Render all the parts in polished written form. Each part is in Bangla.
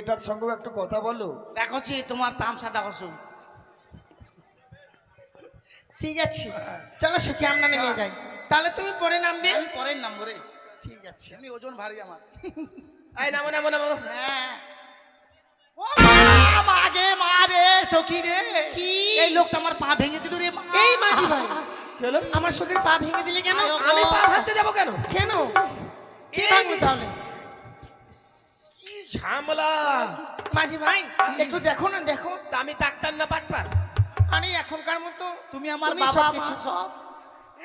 মেয়েটার সঙ্গে একটু কথা বলো। দেখছি তোমার তামসা দেখছো। ঠিক আছে চলো সুখে আমরা নেমে যাই। তাহলে তুমি পরে নামবে? আমি পরের নামবো রে। ঠিক আছে। এমনি ওজন ভারী আমার। এই নামো নামো নামো। হ্যাঁ ও মা গে মা রে সখী রে। কি? এই লোকটা আমার পা ভেঙে দিল রে মা। এই মাঝি ভাই কি হলো? আমার শোকের পা ভেঙে দিলে কেন? আমি পা ভাঙতে যাবো কেন? কেন কি ভাঙলো তাহলে? কি ঝামেলা! মাঝি ভাই একটু দেখো না, দেখো। তা আমি ডাক্তার না বাটপার? আরে এখনকার মতো তুমি আমার তুমি বাবা সব মা কিছু। সব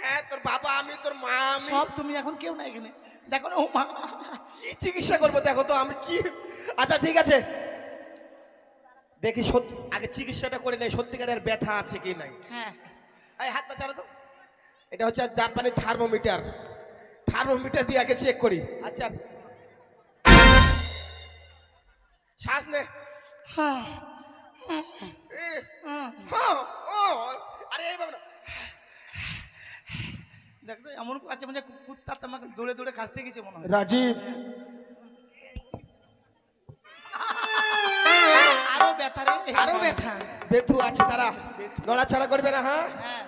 হ্যাঁ, তোর বাবা আমি, তোর মা আমি। সব তুমি এখন কেউ না এখানে। দেখো না ও মা। কি চিকিৎসা করবো দেখো তো আমি কি। আচ্ছা ঠিক আছে, দেখি সত্যি আগে চিকিৎসাটা করে নেই, সত্যিকারের ব্যথা আছে কি নাই। হ্যাঁ এই হাতটা ছাড়ো তো। এটা হচ্ছে জাপানি থার্মোমিটার। থার্মোমিটার দিয়ে আগে চেক করি। আচ্ছা শ্বাস নে। হ্যাঁ এ, হ্যাঁ, ও, আরে এইভাবে না। দেখো এমন আছে মানে কুত্তা তোমাকে দৌড়ে দৌড়ে খাসতে গেছে মনে হয়। রাজীব, আরো ব্যথা রে আরো ব্যথা। বেথু আছে তারা, নড়াচড়া করবে না। হ্যাঁ, হ্যাঁ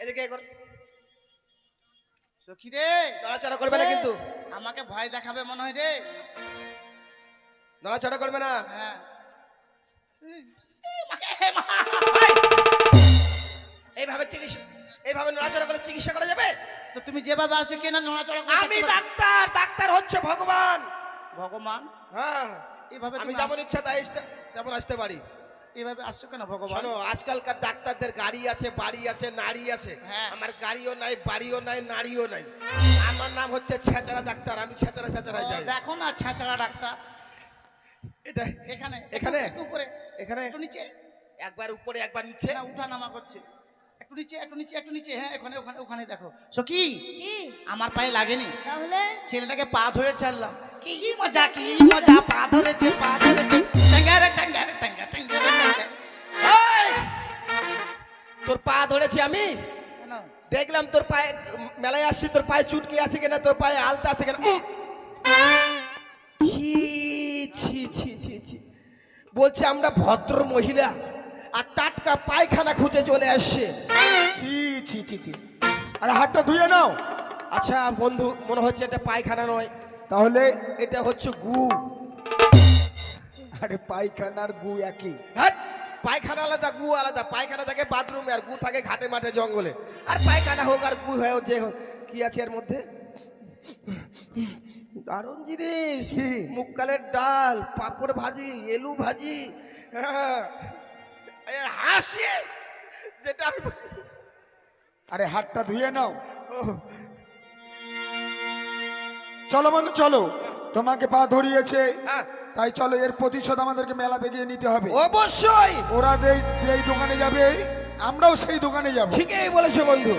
এদিকে এ কর। সখী রে নড়াচড়া করবে না কিন্তু, আমাকে ভয় দেখাবে মনে হয় রে। নড়াচড়া করবে না। হ্যাঁ এইভাবে চিকিৎসা, এইভাবে নড়াচড়া করে চিকিৎসা করা যাবে? তো তুমি যেভাবে আসো কেন নড়াচড়া করে আমি থাকতে পারো? ডাক্তার, ডাক্তার হচ্ছে ভগবান। ভগবান হ্যাঁ, এইভাবে আমি তুমি যেমন আস- ইচ্ছা তাই তেমন আসতে পারি। এইভাবে আসছো কেন ভগবান? শোনো, আজকালকার ডাক্তারদের গাড়ি আছে, বাড়ি আছে, নারী আছে। হ্যাঁ। আমার গাড়িও নাই, বাড়িও নাই, নারীও নাই। আমার নাম হচ্ছে ছেঁচড়া ডাক্তার। আমি ছেঁচড়া ছেঁচড়া ও, যাই। দেখো না ছাছড়া ডাক্তার এটা এখানে এখানে? একটু উপরে এখানে একটু নিচে। একবার উপরে একবার নিচে। না উঠা নামা করছে। একটু নিচে একটু নিচে একটু নিচে। হ্যাঁ ওখানে ওখানে ওখানে দেখো সখী কি আমার পায়ে লাগেনি, তাহলে ছেলেটাকে পা ধরে ছাড়লাম। কি মজা কি মজা, পা ধরেছে পা ধরেছে। ট্যাঙ্গারে ট্যাঙ্গারে ট্যাঙ্গা ট্যাঙ্গারে ট্যাঙ্গা। এই! তোর পা ধরেছি আমি, কেন? দেখলাম তোর পায়ে, মেলায় আসছি, তোর পায়ে চুটকি আছে কিনা, তোর পায়ে আলতা আছে কিনা। ছি ছি ছি ছি ছি। বলছে আমরা ভদ্র মহিলা আর টাটকা পায়খানা খুঁজে চলে আসছে। ছি ছি ছি ছি। আরে হাতটা ধুয়ে নাও। আচ্ছা বন্ধু, মনে হচ্ছে এটা পায়খানা নয়, তাহলে এটা হচ্ছে গু। আরে পায়খানার গু একই। হ্যাঁ, পায়খানা আলাদা, গু আলাদা। পায়খানা থাকে বাথরুমে আর গু থাকে ঘাটে মাঠে জঙ্গলে। আর পায়খানা হোক আর গু হয় যে হোক, কি আছে এর মধ্যে? দারুণ জিনিস। কি? মুগকালের ডাল, পাঁপড় ভাজি, এলু ভাজি। হ্যাঁ, এ হাসিস যেটা আমি। আরে হাতটা ধুয়ে নাও। ও, চলো বন্ধু চলো, তোমাকে পা ধরিয়েছে হ্যাঁ, তাই চলো, এর প্রতিশোধ আমাদেরকে মেলাতে গিয়ে নিতে হবে। অবশ্যই ওরা যেই দোকানে যাবে আমরাও সেই দোকানে যাব। ঠিকই বলেছো বন্ধু।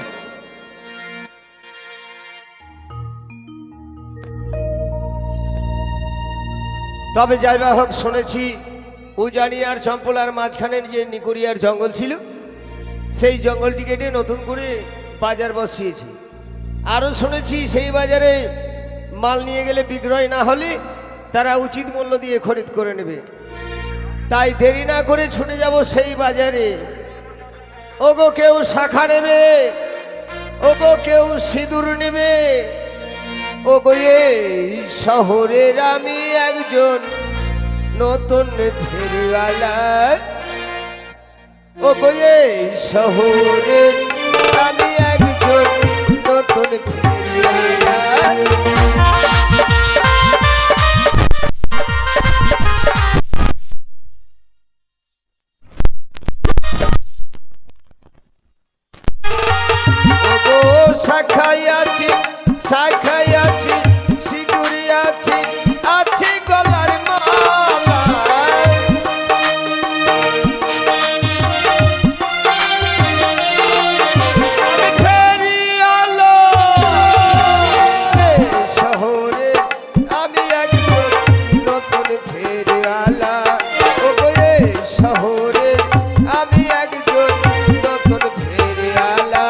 তবে যাই বা হোক, শুনেছি উজানি আর চম্পলার মাঝখানের যে নিকুরিয়ার জঙ্গল ছিল, সেই জঙ্গলটি কেটে নতুন করে বাজার বসিয়েছি। আরও শুনেছি সেই বাজারে মাল নিয়ে গেলে বিক্রয় না হলে তারা উচিত মূল্য দিয়ে খরিদ করে নেবে। তাই দেরি না করে ছুটে যাব সেই বাজারে। ওগো কেউ শাখা নেবে, ওগো কেউ সিঁদুর নেবে, ওগো এই শহরের আমি একজন নতুন ফেরিওয়ালা, ওগো এই শহরের আমি একজন নতুন ফেরিওয়ালা। ওগো শাখায় আছি, শাখায় আছি, সিঁদুরে আছি, আছে গলার মালা। আমি ফেরিওয়ালা, শহরে আমি একজন নতুন ফেরিওয়ালা, ওগো এই শহরে আমি একজন নতুন ফেরিওয়ালা।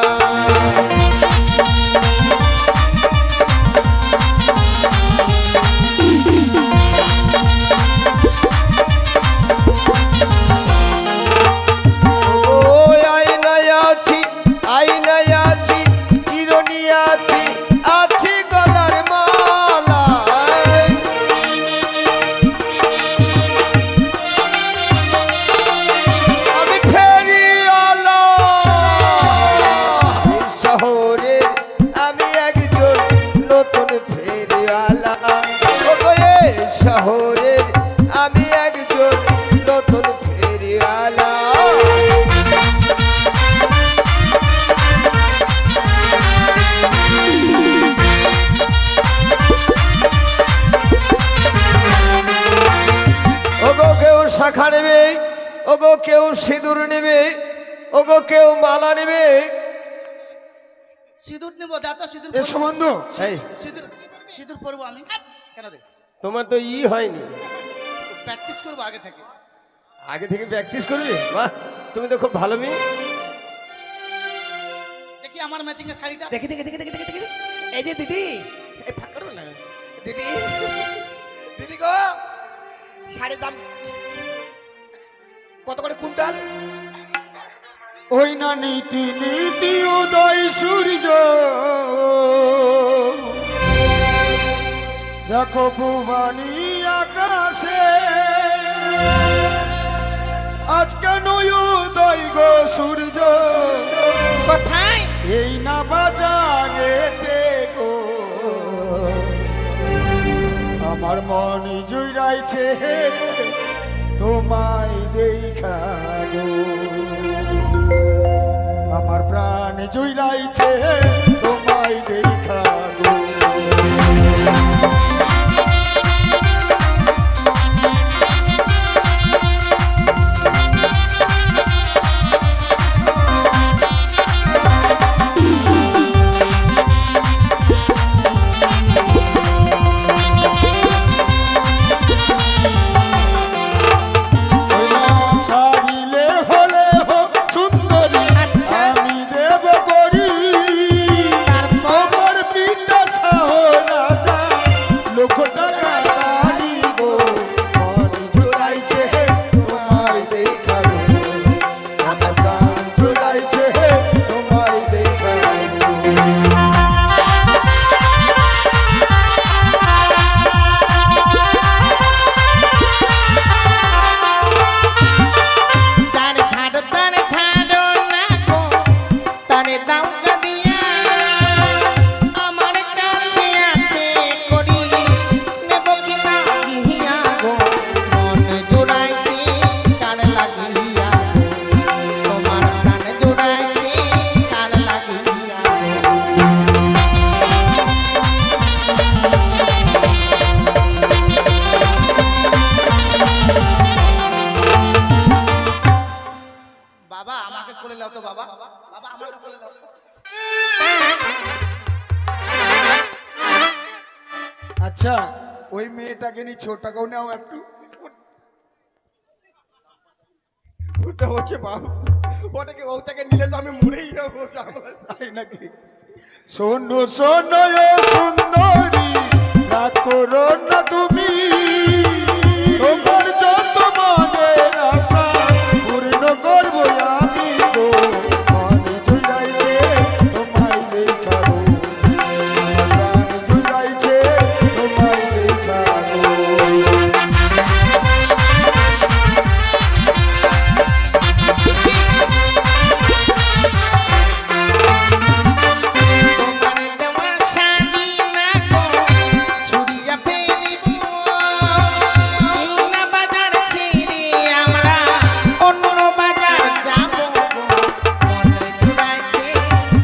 সিঁদুর নেবে, ওগো কেউ মালা নেবে। সিঁদুর নেবো, যা তো সিঁদুর এ পরবো। সম্বন্ধ এই সিঁদুর সিঁদুর পরবো আমি। কেন রে? তোমার তো হয়নি, প্র্যাকটিস করবো আগে থেকে। আগে থেকে প্র্যাকটিস করবে? বাহ, তুমি তো খুব ভালো মেয়ে। দেখি আমার ম্যাচিং এর শাড়িটা। দেখি দেখি দেখি দেখি দেখি দেখি এই যে দিদি, এই ফাঁক করো না দিদি, দিদি গো, শাড়ির দাম কত করে কুইন্টাল? ওই না নীতি নীতি উদয় সূর্য, দেখো ভুবানী আকাশে, আজকে নয় উদয় গো সূর্য, কোথায়? এই না বাজারেতে গো, আমার মন জুড়াইছে তোমায় দেখা গো, আমার প্রাণ জুড়াইছে তোমায় দেখা গো। সারিলে হলে হো সুন্দরী, আচ্ছা। আমি দেব করি আমার পিতা সাহ রাজা, লক্ষ টাকা দাঁড়ি গো, মন জুড়াইছে তোমায় দেখা গো, আমার প্রাণ জুড়াইছে তোমায় দেখা গো। তানে ধাড়ো না গো, তানে দাও গাদিয়া, আমার কাছে আছে করি, নেব কি না গিয়া গো, মন জুড়াইছে কার লাগিয়া গো, তোমার প্রাণ জুড়াইছে কার লাগিয়া গো। বাবা আমাকে কোলে নাও তো বাবা, বাবা আমাকে কোলে নাও। আচ্ছা ওই মেয়েটাকে নিচ্ছ, ওটাকেও নাও একটু। ওটা হচ্ছে বাবু, ওটাকে নিলে তো আমি মরেই যাবো। তাই নাকি? শোনো শোনো ও সুন্দরী, না করো না তুমি, তোমার যত মনের আশা পূর্ণ করবো আমি গো, মনে জুড়াইছে তোমায় দেখা গো, আমার প্রাণ জুড়াইছে তোমায় দেখা গো। তোমার দেওয়া শাড়ি না গো, ছুড়িয়া ফেলিব, এই না বাজার ছেড়ে আমরা অন্য বাজার যাব গো, মনে জুড়াইছে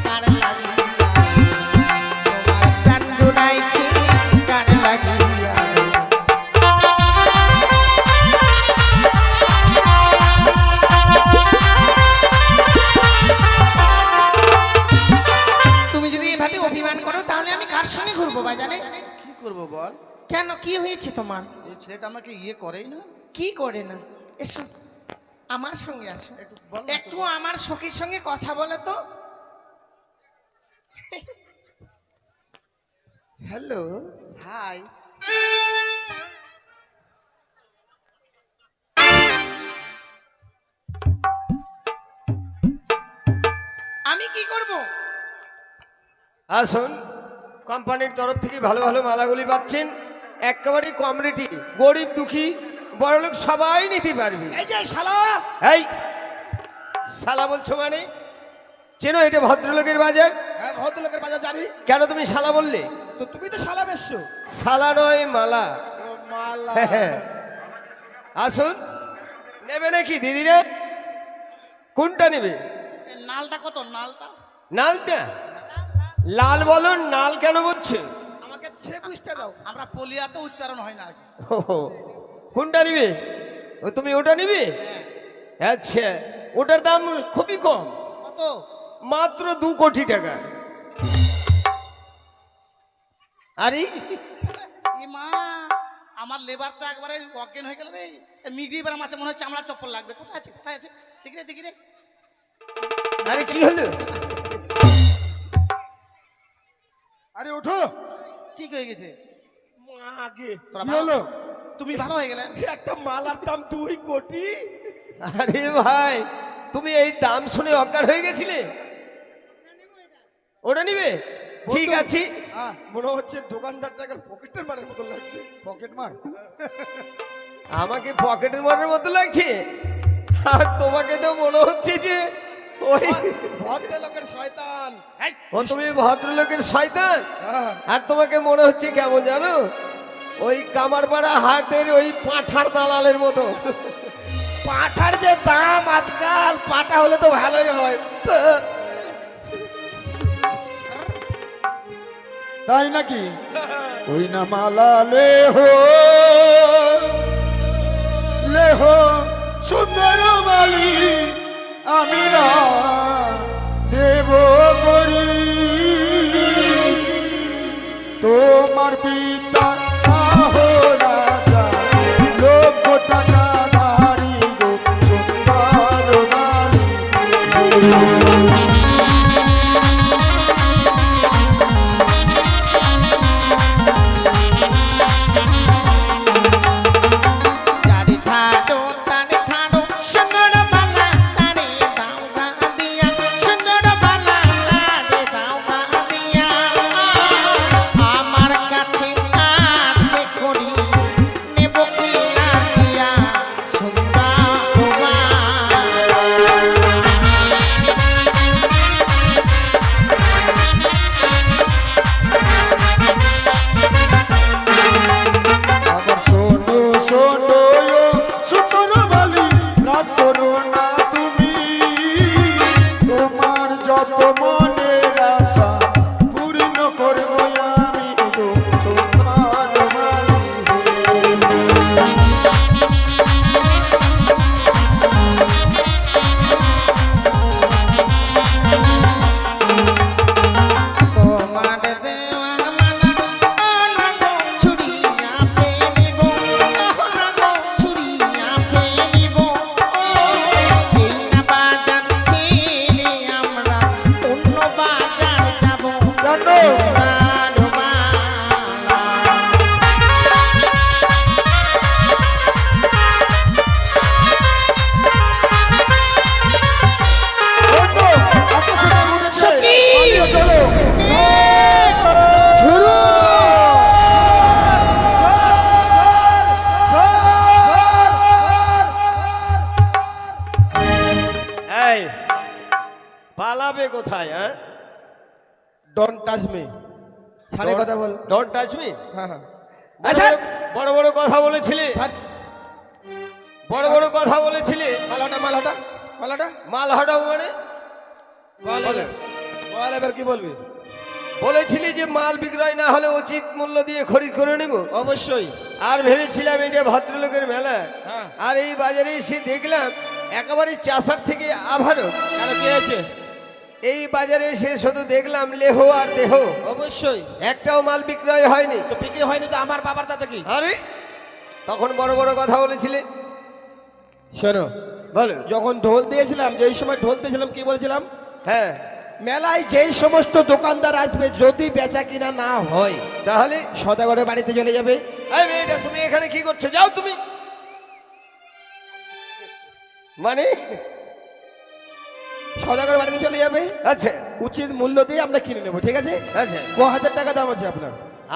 কার লাগিয়া, তোমার প্রাণ জুড়াইছে কার লাগিয়া। তুমি যদি এভাবে অভিমান করো তাহলে আমি কার সঙ্গে ঘুরবো বাজারে? কি করবো বল? কেন, কি হয়েছে তোমার? এই ছেলেটা আমাকে করেই না। কি করে না? এসো আমার সঙ্গে আসো, একটু বল না তো। একটু আমার সখীর সঙ্গে কথা বলো তো। Hello, hi. আমি কি করব? আসুন, কোম্পানির তরফ থেকে ভালো ভালো মালাগুলি পাচ্ছেন, একেবারে কম রেটে, গরিব দুঃখী বড়লোক সবাই নিতে পারবে। এই যে শালা, এই শালা বলছো মানে? চেনো এটা ভদ্রলোকের বাজার? হ্যাঁ ভদ্রলোকের বাজার জানি। কেন তুমি শালা বললে? তো তুমি তো শালা বেশছো। শালা নয় মালা। ও মালা। আসুন, নেবে নাকি দিদিরা? কোনটা নেবে? এই নালটা কত? নালটা নালটা? লাল বলো, নাল কেন বলছে? আমাকে সে বুঝতে দাও। আমরা পলিয়াতে উচ্চারণ হয় না আর কি। কোনটা নিবে? ও তুমি ওটা নিবে? হ্যাঁ। আচ্ছা, ওটার দাম খুবই কম, কত? মাত্র 2 কোটি টাকা। আরে এ মা, আমার লেবারটা একবারে অজ্ঞান হয়ে গেল রে। মিগরি বার মাছে মনে হচ্ছে চামড়া চপ্পল লাগবে। কোথায় আছে, কোথায় আছে? দেখি রে, দেখি রে। আরে কি হলো? আরে ওঠো, ঠিক হয়ে গেছে। আগে তোরা কি ভালো- হলো? তুমি ভালো হয়ে গেলে। একটা মালার দাম 2 কোটি। আরে ভাই, তুমি এই দাম শুনে অজ্ঞান হয়ে গেছিলে? ওটা নিবে? ঠিক আছে। হ্যাঁ, মনে হচ্ছে দোকানদারটাকে পকেটের মারের মতো লাগছে। পকেট মার। আমাকে পকেটের মারের মতো লাগছে, আর তোমাকে তো মনে হচ্ছে যে ওই ভদ্রলোকের শয়তান। এই, ও তুমি ভদ্রলোকের শয়তান। হ্যাঁ, আর তোমাকে মনে হচ্ছে কেমন জানো, ওই কামারপাড়া হাটের ওই পাঁঠার দালালের মতো। পাঠার যে দাম আজকাল, পাটা হলে তো ভালোই হয়। তাই নাকি? ওই না মালা লেহো সুন্দর মালি, আমি না দেব করি তোমার পিতা সাহ রাজা, লক্ষ টাকা ধারি গো সুন্দর মালি। তারে থাডো, তারে থাডো, সুন্দর বালা, তারে দাও গা দিয়া, সুন্দর বালা, তারে দাও গা দিয়া। আমার কাছে আছে করি, নেব কি না দিয়া, সুন্দর বালা। আমার শোনো শোনো সুন্দর বালি, রাগ করো না তুমি, তোমার যত মনের আশা পূর্ণ করবো আমি গো সুন্দর বালি। তোমার দেওয়া মালা, অনগো ছুড়িয়া ফেলিব, অনগো ছুড়িয়া ফেলিব। এই না বাজার ছেড়ে আমরা অন্য বাজার যাব। জানো বন্ধু, এত সময় উঠেছে, সত্যি? পালিয়ে চলো। শুরু। এই পালাবে কোথায়? হ্যাঁ, ডোন্ট টাচ মি। সারে কথা বল। Don't touch me. হ্যাঁ হ্যাঁ। আচ্ছা, বড় বড় কথা বলেছিলে, স্যার, বড় বড় কথা বলেছিলে। মালাটা মালাটা মালাটা মাল হটাও মানে? বল এবার। বল এবার কি বলবি? বলেছিলি যে মাল বিক্রয় না হলে উচিত মূল্য দিয়ে খরিদ করে নেব। অবশ্যই। আর ভেবেছিলাম এটা ভদ্রলোকের মেলা, হ্যাঁ। আর এই বাজারে এসে দেখলাম একেবারে চাষার থেকে আবারও। কেন কি হয়েছে? এই বাজারে এসে শুধু দেখলাম লেহ আর দেহ, অবশ্যই। একটাও মাল বিক্রয় হয়নি। তো বিক্রি হয়নি তো আমার বাবার তাতে কি? আরে তখন বড় বড় কথা বলেছিলে। শোনো, বলো। যখন ঢোল দিয়েছিলাম, যেই সময় ঢোল দিয়েছিলাম কি বলেছিলাম? হ্যাঁ, মেলায় যেই সমস্ত দোকানদার আসবে, যদি বেচা কিনা না হয়, তাহলে সদাগরের বাড়িতে চলে যাবে। এই মেয়েটা, তুমি এখানে কি করছো? যাও তুমি। মানে সদাগরের বাড়িতে চলে যাবে, আচ্ছা উচিত মূল্য দিয়ে আমরা কিনে নেবো, ঠিক আছে? আচ্ছা। 1000 টাকা দাম আছে আপনার।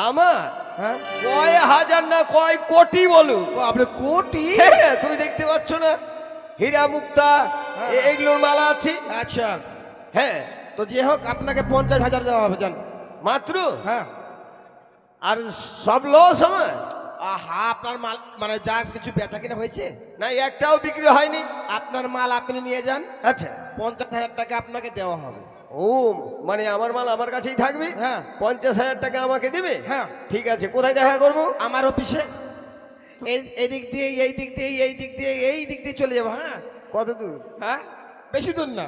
আমার হ্যাঁ, কয় হাজার না কয় কোটি বলো। ও আপনি কোটি? হ্যাঁ, তুমি দেখতে পাচ্ছ না হীরা মুক্তা হ্যাঁ। এইগুলোর মালা আছে। আচ্ছা, হ্যাঁ, তো যে হোক আপনাকে 50,000 দেওয়া হবে, জান। মাত্র? হ্যাঁ। আর সব লস আমার? আহা, আপনার মাল মানে যা কিছু বেচা কিনা হয়েছে, না একটাও বিক্রি হয়নি। আপনার মাল আপনি নিয়ে যান, আচ্ছা। 50,000 টাকা আপনাকে দেওয়া হবে। ও, মানে আমার মাল আমার কাছেই থাকবে? হ্যাঁ। 50,000 টাকা আমাকে দেবে? হ্যাঁ। ঠিক আছে, কোথায় দেখা করব? আমার অফিসে। এই দিক দিয়ে, এই দিক দিয়ে, এই দিক দিয়ে, এই দিক দিয়ে চলে যাবো। হ্যাঁ, কত দূর? হ্যাঁ বেশি দূর না,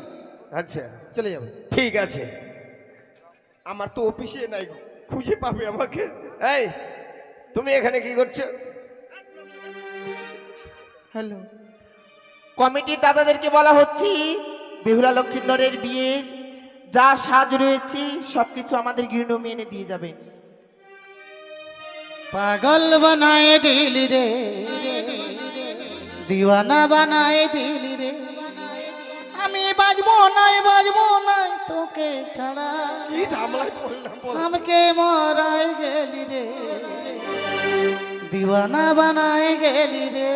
আচ্ছা চলে যাবো। ঠিক আছে। আমার তো অফিসে নাই, খুঁজে পাবে আমাকে। এই তুমি এখানে কি করছো? হ্যালো, কমিটির দাদাদেরকে বলা হচ্ছে বেহুলা লক্ষিন্দরের বিয়ে যা সাজ রয়েছে সবকিছু আমাদের গৃহণী এনে দিয়ে যাবে। পাগল বানায়ে দিলি রে, দিওয়ানা বানায়ে দিলি রে, আমি বাজবো নাই তোকে ছাড়া, কি ঝামেলায় পড়লাম বল। আমাকে মরাই গেলি রে, দিওয়ানা বানায়ে গেলি রে।